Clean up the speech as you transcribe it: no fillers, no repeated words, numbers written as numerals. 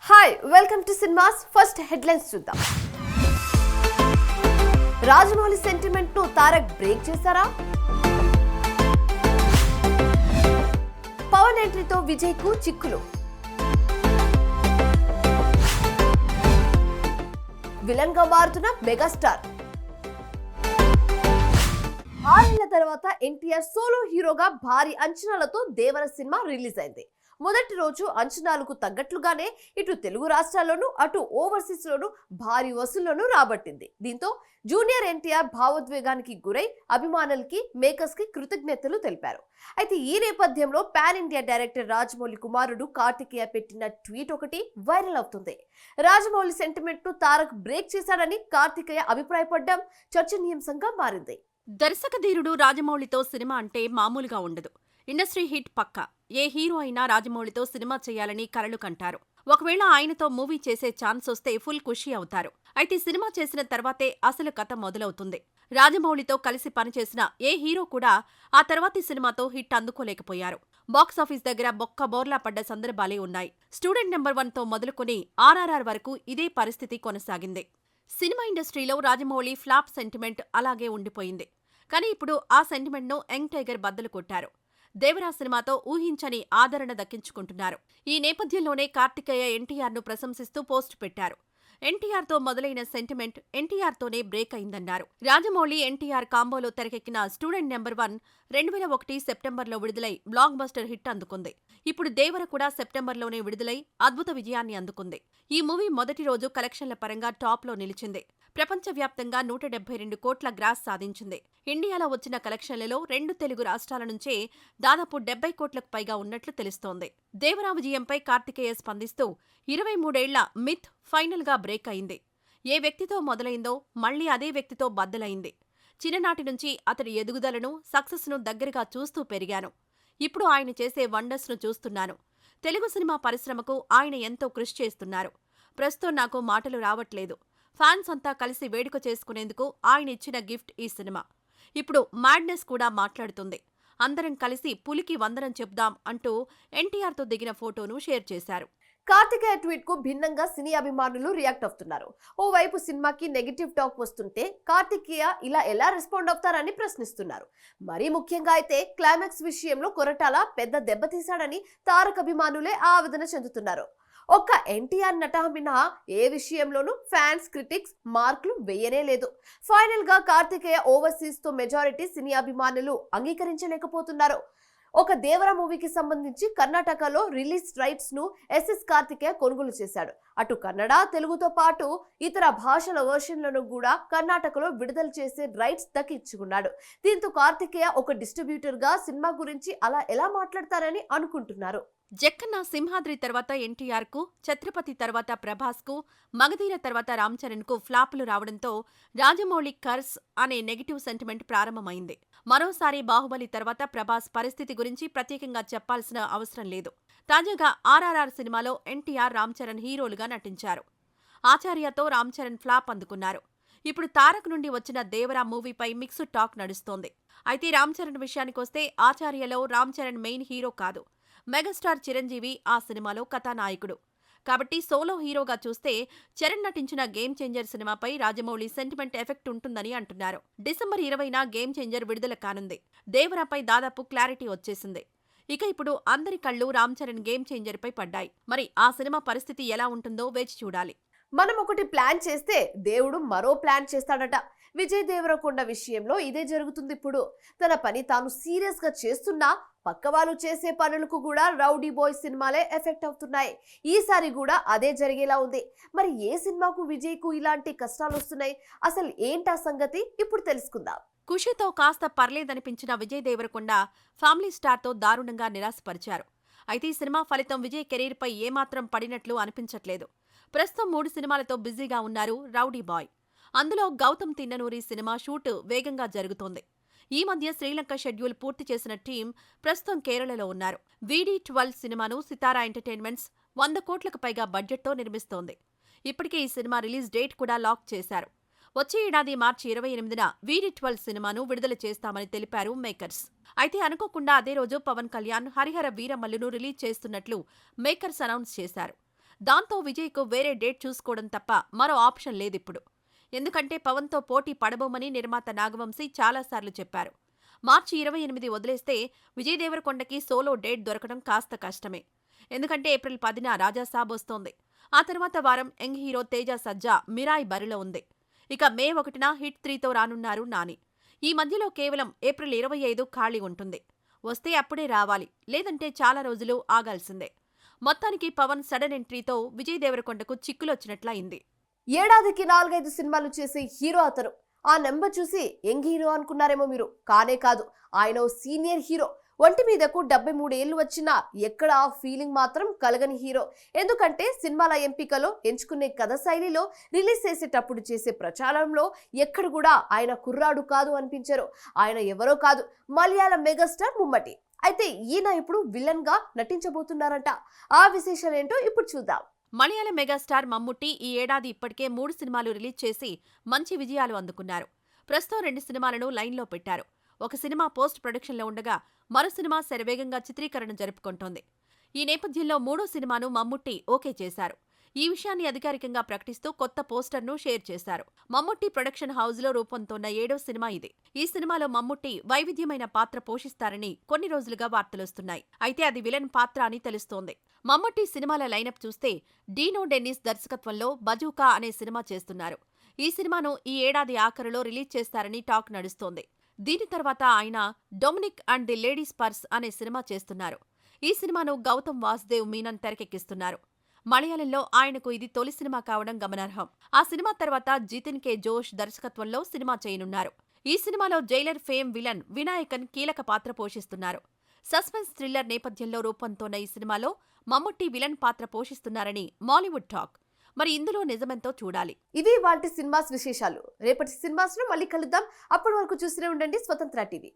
Hi welcome to cinemas first headlines చూద్దాం. Rajamouli sentiment ను Tarak break చేశారా? పవన్ ఎంట్రీతో విజయ్ కు చిక్కులు. విలన్ గా మారుతున్న మెగాస్టార్. 6 ఏళ్ల తర్వాత ఎన్టీఆర్ సోలో హీరోగా భారీ అంచనాలతో దేవర సినిమా రిలీజ్ అయింది. మొదటి రోజు అంచనాలకు తగ్గట్లుగానే ఇటు తెలుగు రాష్ట్రాల్లోనూ అటు ఓవర్సీస్ లోనూ భారీ వసూళ్లను రాబట్టింది. దీంతో జూనియర్ ఎన్టీఆర్ భావోద్వేగానికి గురై అభిమానులకి మేకర్స్ కి కృతజ్ఞతలు తెలిపారు. అయితే ఈ నేపథ్యంలో పాన్ ఇండియా డైరెక్టర్ రాజమౌళి కుమారుడు కార్తికేయ పెట్టిన ట్వీట్ ఒకటి వైరల్ అవుతుంది. రాజమౌళి సెంటిమెంట్ ను తారక్ బ్రేక్ చేశాడని కార్తికేయ అభిప్రాయపడ్డం చర్చనీయాంశంగా మారింది. దర్శకధీరుడు రాజమౌళితో సినిమా అంటే మామూలుగా ఉండదు. ఇండస్ట్రీ హిట్ పక్కా. ఏ హీరో అయినా రాజమౌళితో సినిమా చేయాలని కలలు కంటారు. ఒకవేళ ఆయనతో మూవీ చేసే ఛాన్స్ వస్తే ఫుల్ ఖుషి అవుతారు. అయితే సినిమా చేసిన తర్వాతే అసలు కథ మొదలవుతుంది. రాజమౌళితో కలిసి పనిచేసిన ఏ హీరో కూడా ఆ తర్వాతి సినిమాతో హిట్ అందుకోలేకపోయారు. బాక్సాఫీస్ దగ్గర బోర్లా పడ్డ సందర్భాలే ఉన్నాయి. స్టూడెంట్ నెంబర్ 1తో మొదలుకొని RRR వరకు ఇదే పరిస్థితి కొనసాగింది. సినిమా ఇండస్ట్రీలో రాజమౌళి ఫ్లాప్ సెంటిమెంట్ అలాగే ఉండిపోయింది. కానీ ఇప్పుడు ఆ సెంటిమెంట్ను యంగ్ టైగర్ బద్దలు కొట్టారు. దేవరా సినిమాతో ఊహించని ఆదరణ దక్కించుకుంటున్నారు. ఈ నేపథ్యంలోనే కార్తికేయ ఎన్టీఆర్ను ప్రశంసిస్తూ పోస్ట్ పెట్టారు. ఎన్టీఆర్తో మొదలైన సెంటిమెంట్ ఎన్టీఆర్తోనే బ్రేక్ అయిందన్నారు. రాజమౌళి ఎన్టీఆర్ కాంబోలో తెరకెక్కిన స్టూడెంట్ నెంబర్ 1 2001 సెప్టెంబర్లో విడుదలై బ్లాక్ బస్టర్ హిట్ అందుకుంది. ఇప్పుడు దేవర కూడా సెప్టెంబర్లోనే విడుదలై అద్భుత విజయాన్ని అందుకుంది. ఈ మూవీ మొదటి రోజు కలెక్షన్ల పరంగా టాప్లో నిలిచింది. ప్రపంచవ్యాప్తంగా 172 కోట్ల గ్రాస్ సాధించింది. ఇండియాలో వచ్చిన కలెక్షన్లలో 2 తెలుగు రాష్ట్రాల నుంచే దాదాపు 70 కోట్లకు పైగా ఉన్నట్లు తెలుస్తోంది. దేవరా విజయంపై కార్తికేయ స్పందిస్తూ 23 ఏళ్ల మిత్ ఫైనల్ గా బ్రేక్ అయింది. ఏ వ్యక్తితో మొదలైందో మళ్లీ అదే వ్యక్తితో బద్దలైంది. చిన్ననాటి నుంచి అతడి ఎదుగుదలను, సక్సెస్ ను దగ్గరగా చూస్తూ పెరిగాను. ఇప్పుడు ఆయన చేసే వండర్స్ ను చూస్తున్నాను. తెలుగు సినిమా పరిశ్రమకు ఆయన ఎంతో కృషి చేస్తున్నారు. ప్రస్తుతం నాకు మాటలు రావట్లేదు. ఫ్యాన్స్ అంతా కలిసి వేడుక చేసుకునేందుకు ఆయన ఇచ్చిన గిఫ్ట్ ఈ సినిమా. ఇప్పుడు మ్యాడ్నెస్ కూడా మాట్లాడుతుంది. అందరం కలిసి పులికి వందనం చెప్దాం అంటూ ఎన్టీఆర్తో దిగిన ఫోటోను షేర్ చేశారు. కార్తికేయ ట్వీట్ కు భిన్నంగా సినీ అభిమానులు రియాక్ట్ అవుతున్నారు. ఓవైపు సినిమాకి నెగిటివ్ టాక్ వస్తుంటే కార్తికేయ ఇలా ఎలా రెస్పాండ్ అవుతారని ప్రశ్నిస్తున్నారు. మరీ ముఖ్యంగా అయితే క్లైమాక్స్ విషయంలో కొరటాల పెద్ద దెబ్బతీశాడని తారక్ అభిమానులే ఆవేదన చెందుతున్నారు. ఒక్క ఎన్టీఆర్ నట మినహా ఏ విషయంలోనూ ఫ్యాన్స్ క్రిటిక్స్ మార్కులు వేయనే లేదు. ఫైనల్ గా కార్తికేయ ఓవర్సీస్ తో మెజారిటీ సినీ అభిమానులు అంగీకరించలేకపోతున్నారు. ఒక దేవర మూవీకి సంబంధించి కర్ణాటకలో రిలీజ్ రైట్స్ ను SS కార్తికేయ కొనుగోలు చేశాడు. అటు కన్నడ, తెలుగుతో పాటు ఇతర భాషల వర్షన్లను కూడా కర్ణాటకలో విడుదల చేసే రైట్స్ దక్కించుకున్నాడు. దీంతో కార్తికేయ ఒక డిస్ట్రిబ్యూటర్ గా సినిమా గురించి అలా ఎలా మాట్లాడతారని అనుకుంటున్నారు. జక్కన్న సింహాద్రి తర్వాత ఎన్టీఆర్ కు, ఛత్రపతి తర్వాత ప్రభాస్ కు, మగధీర తర్వాత రామ్ చరణ్ కు ఫ్లాపులు రావడంతో రాజమౌళి కర్స్ అనే నెగిటివ్ సెంటిమెంట్ ప్రారంభమైంది. మరోసారి బాహుబలి తర్వాత ప్రభాస్ పరిస్థితి గురించి ప్రత్యేకంగా చెప్పాల్సిన అవసరం లేదు. తాజాగా RRR సినిమాలో ఎన్టీఆర్, రామ్ చరణ్ హీరోలుగా నటించారు. ఆచార్యతో రామ్ చరణ్ ఫ్లాప్ అందుకున్నారు. ఇప్పుడు తారక్ నుండి వచ్చిన దేవరా మూవీపై మిక్స్డ్ టాక్ నడుస్తోంది. అయితే రామ్ చరణ్ విషయానికొస్తే ఆచార్యలో రామ్ చరణ్ మెయిన్ హీరో కాదు. మెగాస్టార్ చిరంజీవి ఆ సినిమాలో కథానాయకుడు. కాబట్టి సోలో హీరోగా చూస్తే చరణ్ నటించిన గేమ్ చేంజర్ సినిమాపై రాజమౌళి సెంటిమెంట్ ఎఫెక్ట్ ఉంటుందని అంటున్నారు. డిసెంబర్ 20న గేమ్ చేంజర్ విడుదల కానుంది. దేవరాపై దాదాపు క్లారిటీ వచ్చేసింది. ఇక ఇప్పుడు అందరి కళ్ళు రామ్ చరణ్ గేమ్ చేంజర్ పై పడ్డాయి. మరి ఆ సినిమా పరిస్థితి ఎలా ఉంటుందో వేచి చూడాలి. మనం ఒకటి ప్లాన్ చేస్తే దేవుడు మరో ప్లాన్ చేస్తాడట. విజయ్ దేవరకొండ విషయంలో ఇదే జరుగుతుంది. ఇప్పుడు తన పని తాను సీరియస్ గా చేస్తున్నా పక్క వాళ్ళు చేసే పనులకు కూడా రౌడీ బాయ్ సినిమాలే ఎఫెక్ట్ అవుతున్నాయి. ఈసారి కూడా అదే జరిగేలా ఉంది. మరి ఏ సినిమాకు విజయ్ కు ఇలాంటి కష్టాలు వస్తున్నాయి? అసలు ఏంటా సంగతి ఇప్పుడు తెలుసుకుందాం. ఖుషితో కాస్త పర్లేదనిపించిన విజయ్ దేవరకొండ ఫ్యామిలీ స్టార్తో దారుణంగా నిరాశపరిచారు. అయితే ఈ సినిమా ఫలితం విజయ్ కెరీర్ పై ఏమాత్రం పడినట్లు అనిపించట్లేదు. ప్రస్తుతం 3 సినిమాలతో బిజీగా ఉన్నారు రౌడీ బాయ్. అందులో గౌతమ్ తిన్ననూరి సినిమా షూట్ వేగంగా జరుగుతోంది. ఈ మధ్య శ్రీలంక షెడ్యూల్ పూర్తి చేసిన టీం ప్రస్తుతం కేరళలో ఉన్నారు. VD12 సినిమాను సితారా ఎంటర్టైన్మెంట్స్ 100 కోట్లకు పైగా బడ్జెట్తో నిర్మిస్తోంది. ఇప్పటికే ఈ సినిమా రిలీజ్ డేట్ కూడా లాక్ చేశారు. వచ్చే ఏడాది మార్చి 28న VD12 సినిమాను విడుదల చేస్తామని తెలిపారు మేకర్స్. అయితే అనుకోకుండా అదే రోజు పవన్ కళ్యాణ్ హరిహర వీరమల్లును రిలీజ్ చేస్తున్నట్లు మేకర్స్ అనౌన్స్ చేశారు. దాంతో విజయ్కు వేరే డేట్ చూసుకోవడం తప్ప మరో ఆప్షన్ లేదిప్పుడు. ఎందుకంటే పవన్తో పోటీ పడబోమని నిర్మాత నాగవంశీ చాలాసార్లు చెప్పారు. మార్చి 28 వదిలేస్తే విజయ్ దేవరకొండకి సోలో డేట్ దొరకడం కాస్త కష్టమే. ఎందుకంటే ఏప్రిల్ 10న రాజాసాబ్ వస్తోంది. ఆ తర్వాత వారం యంగ్ హీరో తేజ సజ్జా మిరాయి బరిలో ఉంది. ఇక మే 1న హిట్ 3తో రానున్నారు నాని. ఈ మధ్యలో కేవలం ఏప్రిల్ 25 ఖాళీ ఉంటుంది. వస్తే అప్పుడే రావాలి, లేదంటే చాలా రోజులు ఆగాల్సిందే. మొత్తానికి పవన్ సడన్ ఎంట్రీతో విజయ్ దేవరకొండకు చిక్కులొచ్చినట్లయింది. ఏడాదికి 4-5 సినిమాలు చేసే హీరో అతను. ఆ నెంబర్ చూసి యంగ్ హీరో అనుకున్నారేమో మీరు. కానే కాదు, ఆయన ఓ సీనియర్ హీరో. ఒంటి మీదకు 73 ఏళ్లు వచ్చినా ఎక్కడ ఆ ఫీలింగ్ మాత్రం కలగని హీరో. ఎందుకంటే సినిమాల ఎంపికలో, ఎంచుకునే కథ శైలిలో, రిలీజ్ చేసేటప్పుడు చేసే ప్రచారంలో ఎక్కడ కూడా ఆయన కుర్రాడు కాదు అనిపించారు. ఆయన ఎవరో కాదు, మలయాళ మెగాస్టార్ మమ్ముట్టి. అయితే ఈయన ఇప్పుడు విలన్ గా నటించబోతున్నారంట. ఆ విశేషాలేంటో ఇప్పుడు చూద్దాం. మలయాళ మెగాస్టార్ మమ్ముట్టి ఈ ఏడాది ఇప్పటికే 3 సినిమాలు రిలీజ్ చేసి మంచి విజయాలు అందుకున్నారు. ప్రస్తుతం 2 సినిమాలను లైన్లో పెట్టారు. ఒక సినిమా పోస్ట్ ప్రొడక్షన్లో ఉండగా మరో సినిమా శరవేగంగా చిత్రీకరణ జరుపుకుంటోంది. ఈ నేపథ్యంలో 3వ సినిమాను మమ్ముట్టి ఓకే చేశారు. ఈ విషయాన్ని అధికారికంగా ప్రకటిస్తూ కొత్త పోస్టర్ను షేర్ చేశారు. మమ్ముట్టి ప్రొడక్షన్ హౌస్లో రూపొందుతోన్న 7వ సినిమా ఇది. ఈ సినిమాలో మమ్ముట్టి వైవిధ్యమైన పాత్ర పోషిస్తారని కొన్ని రోజులుగా వార్తలొస్తున్నాయి. అయితే అది విలన్ పాత్ర అని తెలుస్తోంది. మమ్ముట్టి సినిమాల లైనప్ చూస్తే డీనో డెన్నిస్ దర్శకత్వంలో బజూకా అనే సినిమా చేస్తున్నారు. ఈ సినిమాను ఈ ఏడాది ఆఖరులో రిలీజ్ చేస్తారని టాక్ నడుస్తోంది. దీని తర్వాత ఆయన Dominic and the ladies purse అనే సినిమా చేస్తున్నారు. ఈ సినిమాను గౌతమ్ వాసుదేవ్ మీనన్ తెరకెక్కిస్తున్నారు. మలయాళంలో ఆయనకు ఇది తొలి సినిమా కావడం గమనార్హం. ఆ సినిమా తర్వాత జితిన్ కే జోష్ దర్శకత్వంలో సినిమా చేయనున్నారు. ఈ సినిమాలో జైలర్ ఫేమ్ విలన్ వినాయకన్ కీలక పాత్ర పోషిస్తున్నారు. సస్పెన్స్ థ్రిల్లర్ నేపథ్యంలో రూపొందుతోన్న ఈ సినిమాలో మమ్ముట్టి విలన్ పాత్ర పోషిస్తున్నారని మాలీవుడ్ టాక్. మరి ఇందులో నిజమెంతో చూడాలి. ఇవి వాటి సినిమాస్ విశేషాలు. రేపటి సినిమాస్ లో మళ్ళీ కలుద్దాం. అప్పటి వరకు చూస్తూనే ఉండండి స్వతంత్ర టీవీ.